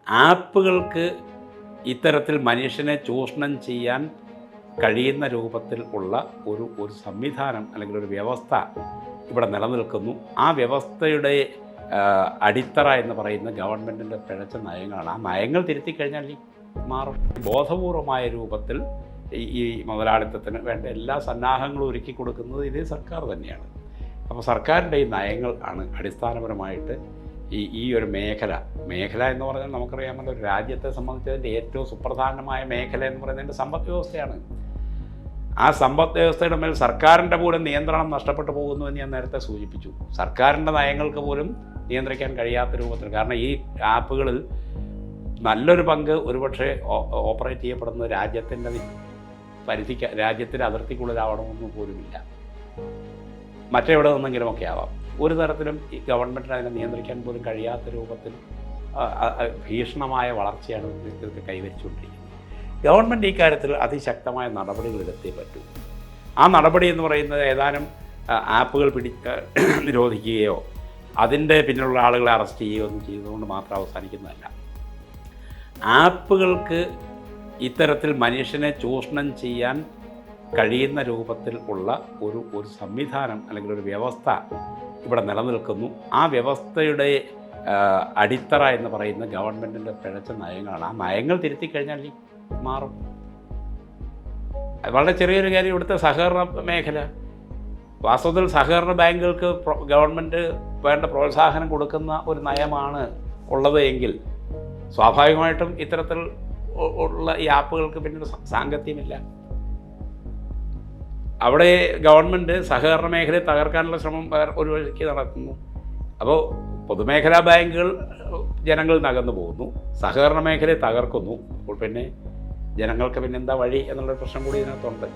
ആപ്പുകൾക്ക് ഇത്തരത്തിൽ മനുഷ്യനെ ചൂഷണം ചെയ്യാൻ കഴിയുന്ന രൂപത്തിൽ ഉള്ള ഒരു സംവിധാനം അല്ലെങ്കിൽ ഒരു വ്യവസ്ഥ ഇവിടെ നിലനിൽക്കുന്നു. ആ വ്യവസ്ഥയുടെ അടിത്തറ എന്ന് പറയുന്ന ഗവൺമെൻറ്റിൻ്റെ പിഴച്ച നയങ്ങളാണ്. ആ നയങ്ങൾ തിരുത്തിക്കഴിഞ്ഞാൽ മാറും. ബോധപൂർവമായ രൂപത്തിൽ ഈ മുതലാളിത്തത്തിന് വേണ്ട എല്ലാ സന്നാഹങ്ങളും ഒരുക്കി കൊടുക്കുന്നത് ഇതേ സർക്കാർ തന്നെയാണ്. അപ്പോൾ സർക്കാരിൻ്റെ ഈ നയങ്ങൾ ആണ് അടിസ്ഥാനപരമായിട്ട് ഈ ഒരു മേഖല എന്ന് പറഞ്ഞാൽ നമുക്കറിയാമല്ലോ, ഒരു രാജ്യത്തെ സംബന്ധിച്ചതിൻ്റെ ഏറ്റവും സുപ്രധാനമായ മേഖല എന്ന് പറയുന്നത് സമ്പദ് വ്യവസ്ഥയാണ്. ആ സമ്പദ് വ്യവസ്ഥയുടെ മേൽ സർക്കാരിൻ്റെ പോലും നിയന്ത്രണം നഷ്ടപ്പെട്ടു പോകുന്നുവെന്ന് ഞാൻ നേരത്തെ സൂചിപ്പിച്ചു. സർക്കാരിൻ്റെ നയങ്ങൾക്ക് പോലും നിയന്ത്രിക്കാൻ കഴിയാത്ത രൂപത്തിൽ, കാരണം ഈ ആപ്പുകളിൽ നല്ലൊരു പങ്ക് ഒരുപക്ഷെ ഓപ്പറേറ്റ് ചെയ്യപ്പെടുന്നത് രാജ്യത്തിൻ്റെ രാജ്യത്തിൻ്റെ അതിർത്തിക്കുള്ളിലാവണമെന്ന് പോലുമില്ല, മറ്റെവിടെ നിന്നെങ്കിലുമൊക്കെ ആവാം. ഒരു തരത്തിലും ഈ ഗവൺമെൻറ്റിന് അതിനെ നിയന്ത്രിക്കാൻ പോലും കഴിയാത്ത രൂപത്തിൽ ഭീഷണമായ വളർച്ചയാണ് ഇതൊക്കെ കൈവരിച്ചുകൊണ്ടിരിക്കുന്നത്. ഗവൺമെൻറ് ഈ കാര്യത്തിൽ അതിശക്തമായ നടപടികൾ എടുത്തേ പറ്റൂ. ആ നടപടി എന്ന് പറയുന്നത് ഏതാനും ആപ്പുകൾ നിരോധിക്കുകയോ അതിൻ്റെ പിന്നിലുള്ള ആളുകളെ അറസ്റ്റ് ചെയ്യുകയോ ഒന്നും ചെയ്തുകൊണ്ട് മാത്രം അവസാനിക്കുന്നതല്ല. ആപ്പുകൾക്ക് ഇത്തരത്തിൽ മനുഷ്യനെ ചൂഷണം ചെയ്യാൻ കഴിയുന്ന രൂപത്തിൽ ഉള്ള ഒരു സംവിധാനം അല്ലെങ്കിൽ ഒരു വ്യവസ്ഥ ഇവിടെ നിലനിൽക്കുന്നു. ആ വ്യവസ്ഥയുടെ അടിത്തറ എന്ന് പറയുന്ന ഗവൺമെൻറ്റിൻ്റെ പിഴച്ച നയങ്ങളാണ്. ആ നയങ്ങൾ തിരുത്തിക്കഴിഞ്ഞാൽ മാറും. വളരെ ചെറിയൊരു കാര്യം, ഇവിടുത്തെ സഹകരണ മേഖല, വാസ്തവത്തിൽ സഹകരണ ബാങ്കുകൾക്ക് ഗവൺമെൻറ് വേണ്ട പ്രോത്സാഹനം കൊടുക്കുന്ന ഒരു നയമാണ് ഉള്ളത് എങ്കിൽ സ്വാഭാവികമായിട്ടും ഇത്തരത്തിൽ ഉള്ള ഈ ആപ്പുകൾക്ക് പിന്നീട് സാങ്കത്യമില്ല. അവിടെ ഗവൺമെൻറ് സഹകരണ മേഖലയെ തകർക്കാനുള്ള ശ്രമം ഒരു വഴിക്ക് നടത്തുന്നു. അപ്പോൾ പൊതുമേഖലാ ബാങ്കുകൾ ജനങ്ങൾ നകന്നു പോകുന്നു, സഹകരണ മേഖലയെ തകർക്കുന്നു. അപ്പോൾ പിന്നെ ജനങ്ങൾക്ക് പിന്നെന്താ വഴി എന്നുള്ളൊരു പ്രശ്നം കൂടി ഇതിനകത്തുണ്ട്.